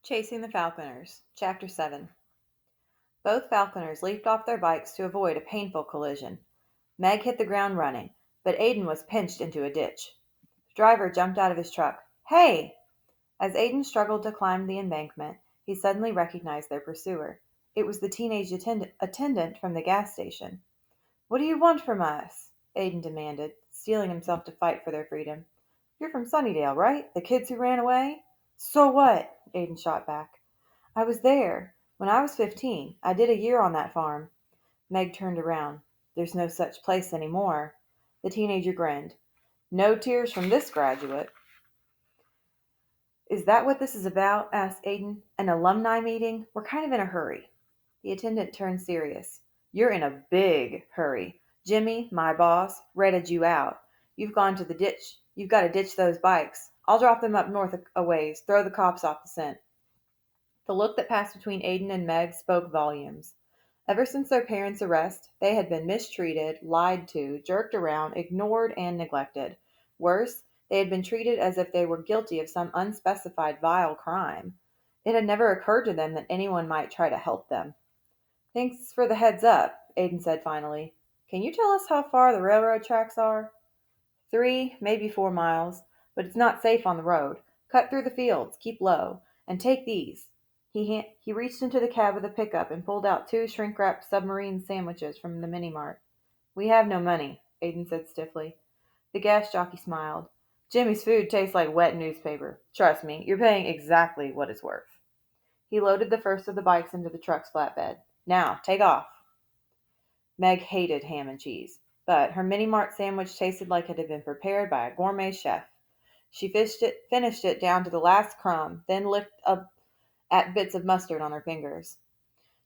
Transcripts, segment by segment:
Chasing the Falconers, Chapter 7. Both falconers leaped off their bikes to avoid a painful collision. Meg hit the ground running, but Aiden was pinched into a ditch. The driver jumped out of his truck. Hey! As Aiden struggled to climb the embankment, he suddenly recognized their pursuer. It was the teenage attendant from the gas station. What do you want from us? Aiden demanded, steeling himself to fight for their freedom. You're from Sunnydale, right? The kids who ran away? So what? Aiden shot back. I was there. When I was 15, I did a year on that farm. Meg turned around. There's no such place anymore. The teenager grinned. No tears from this graduate. Is that what this is about? Asked Aiden. An alumni meeting? We're kind of in a hurry. The attendant turned serious. You're in a big hurry. Jimmy, my boss, ratted you out. You've gone to the ditch. You've got to ditch those bikes. I'll drop them up north a ways, throw the cops off the scent. The look that passed between Aiden and Meg spoke volumes. Ever since their parents' arrest, they had been mistreated, lied to, jerked around, ignored, and neglected. Worse, they had been treated as if they were guilty of some unspecified vile crime. It had never occurred to them that anyone might try to help them. Thanks for the heads up, Aiden said finally. Can you tell us how far the railroad tracks are? 3, maybe 4 miles, but it's not safe on the road. Cut through the fields, keep low, and take these. He reached into the cab of the pickup and pulled out 2 shrink-wrapped submarine sandwiches from the mini-mart. We have no money, Aiden said stiffly. The gas jockey smiled. Jimmy's food tastes like wet newspaper. Trust me, you're paying exactly what it's worth. He loaded the first of the bikes into the truck's flatbed. Now, take off. Meg hated ham and cheese, but her mini-mart sandwich tasted like it had been prepared by a gourmet chef. She finished it down to the last crumb, then licked up at bits of mustard on her fingers.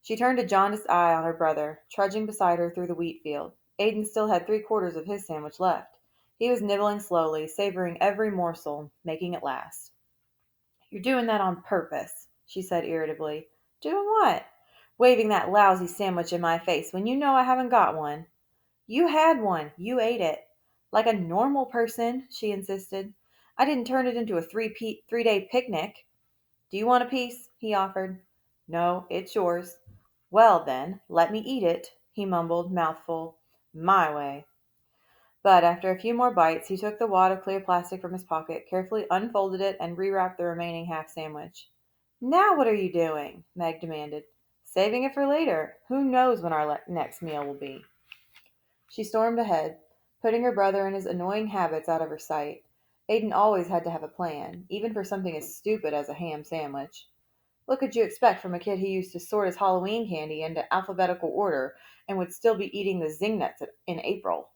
She turned a jaundiced eye on her brother, trudging beside her through the wheat field. Aiden still had 3/4 of his sandwich left. He was nibbling slowly, savoring every morsel, making it last. You're doing that on purpose, she said irritably. Doing what? Waving that lousy sandwich in my face when you know I haven't got one. You had one. You ate it. Like a normal person, she insisted. I didn't turn it into a 3-day picnic. Do you want a piece? He offered. No, it's yours. Well, then, let me eat it, he mumbled, mouthful. My way. But after a few more bites, he took the wad of clear plastic from his pocket, carefully unfolded it, and rewrapped the remaining half sandwich. Now what are you doing? Meg demanded. Saving it for later. Who knows when our next meal will be? She stormed ahead, putting her brother and his annoying habits out of her sight. Aiden always had to have a plan, even for something as stupid as a ham sandwich. What could you expect from a kid who used to sort his Halloween candy into alphabetical order and would still be eating the zing nuts in April?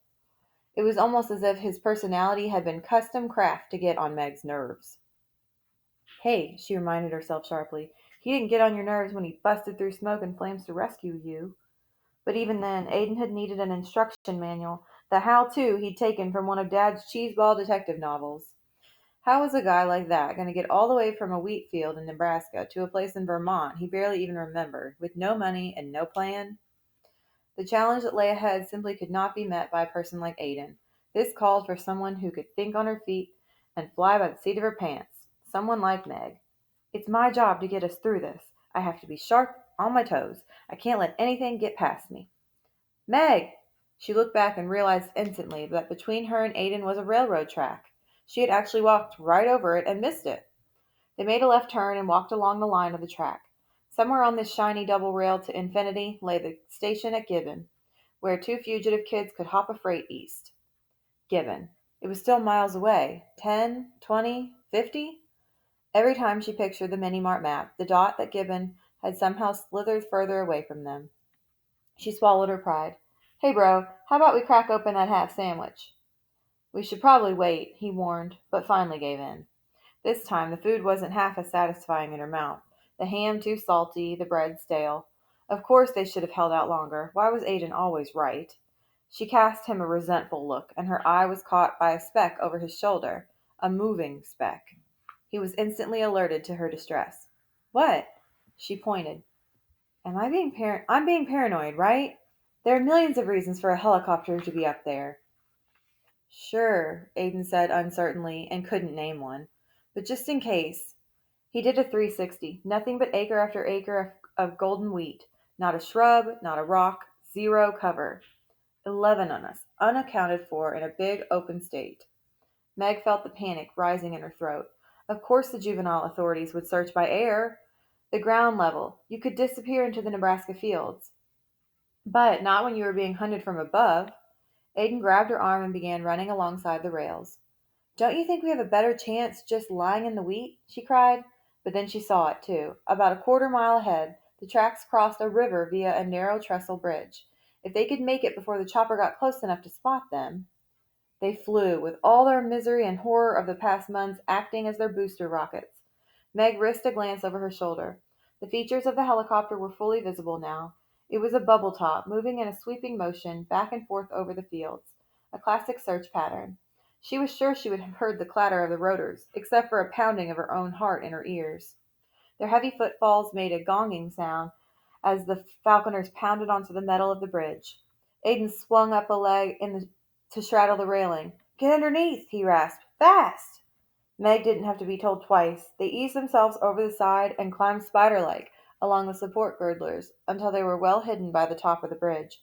It was almost as if his personality had been custom craft to get on Meg's nerves. Hey, she reminded herself sharply, he didn't get on your nerves when he busted through smoke and flames to rescue you. But even then, Aiden had needed an instruction manual, the how-to he'd taken from one of Dad's cheeseball detective novels. How was a guy like that going to get all the way from a wheat field in Nebraska to a place in Vermont he barely even remembered, with no money and no plan? The challenge that lay ahead simply could not be met by a person like Aiden. This called for someone who could think on her feet and fly by the seat of her pants. Someone like Meg. It's my job to get us through this. I have to be sharp, on my toes. I can't let anything get past me. Meg! She looked back and realized instantly that between her and Aiden was a railroad track. She had actually walked right over it and missed it. They made a left turn and walked along the line of the track. Somewhere on this shiny double rail to infinity lay the station at Gibbon, where 2 fugitive kids could hop a freight east. Gibbon. It was still miles away. 10, 20, 50? Every time she pictured the mini-mart map, the dot that Gibbon had somehow slithered further away from them. She swallowed her pride. Hey, bro, how about we crack open that half sandwich? We should probably wait, he warned, but finally gave in. This time the food wasn't half as satisfying in her mouth. The ham too salty, the bread stale. Of course they should have held out longer. Why was Aiden always right? She cast him a resentful look, and her eye was caught by a speck over his shoulder. A moving speck. He was instantly alerted to her distress. What? She pointed. I'm being paranoid, right? There are millions of reasons for a helicopter to be up there. Sure, Aiden said uncertainly and couldn't name one. But just in case. He did a 360, nothing but acre after acre of golden wheat. Not a shrub, not a rock, zero cover. 11 on us, unaccounted for in a big open state. Meg felt the panic rising in her throat. Of course the juvenile authorities would search by air. The ground level. You could disappear into the Nebraska fields. But not when you were being hunted from above. Aiden grabbed her arm and began running alongside the rails. Don't you think we have a better chance just lying in the wheat? She cried. But then she saw it, too. About a quarter mile ahead, the tracks crossed a river via a narrow trestle bridge. If they could make it before the chopper got close enough to spot them. They flew, with all their misery and horror of the past months acting as their booster rockets. Meg risked a glance over her shoulder. The features of the helicopter were fully visible now. It was a bubble top, moving in a sweeping motion back and forth over the fields, a classic search pattern. She was sure she would have heard the clatter of the rotors, except for a pounding of her own heart in her ears. Their heavy footfalls made a gonging sound as the falconers pounded onto the metal of the bridge. Aiden swung up a leg to straddle the railing. Get underneath, he rasped. Fast! Meg didn't have to be told twice. They eased themselves over the side and climbed spider-like along the support girdlers until they were well hidden by the top of the bridge.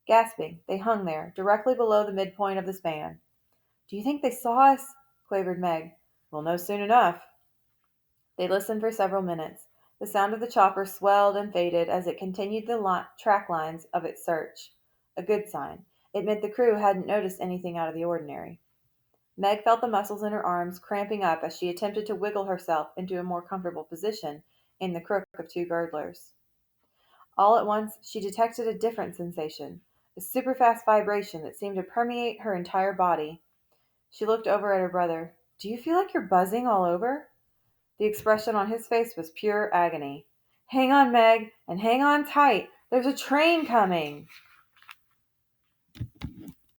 Gasping, they hung there, directly below the midpoint of the span. Do you think they saw us? Quavered Meg. We'll know soon enough. They listened for several minutes. The sound of the chopper swelled and faded as it continued the track lines of its search. A good sign. It meant the crew hadn't noticed anything out of the ordinary. Meg felt the muscles in her arms cramping up as she attempted to wiggle herself into a more comfortable position in the crook of two girdlers. All at once, she detected a different sensation, a superfast vibration that seemed to permeate her entire body. She looked over at her brother. Do you feel like you're buzzing all over? The expression on his face was pure agony. Hang on, Meg, and hang on tight. There's a train coming.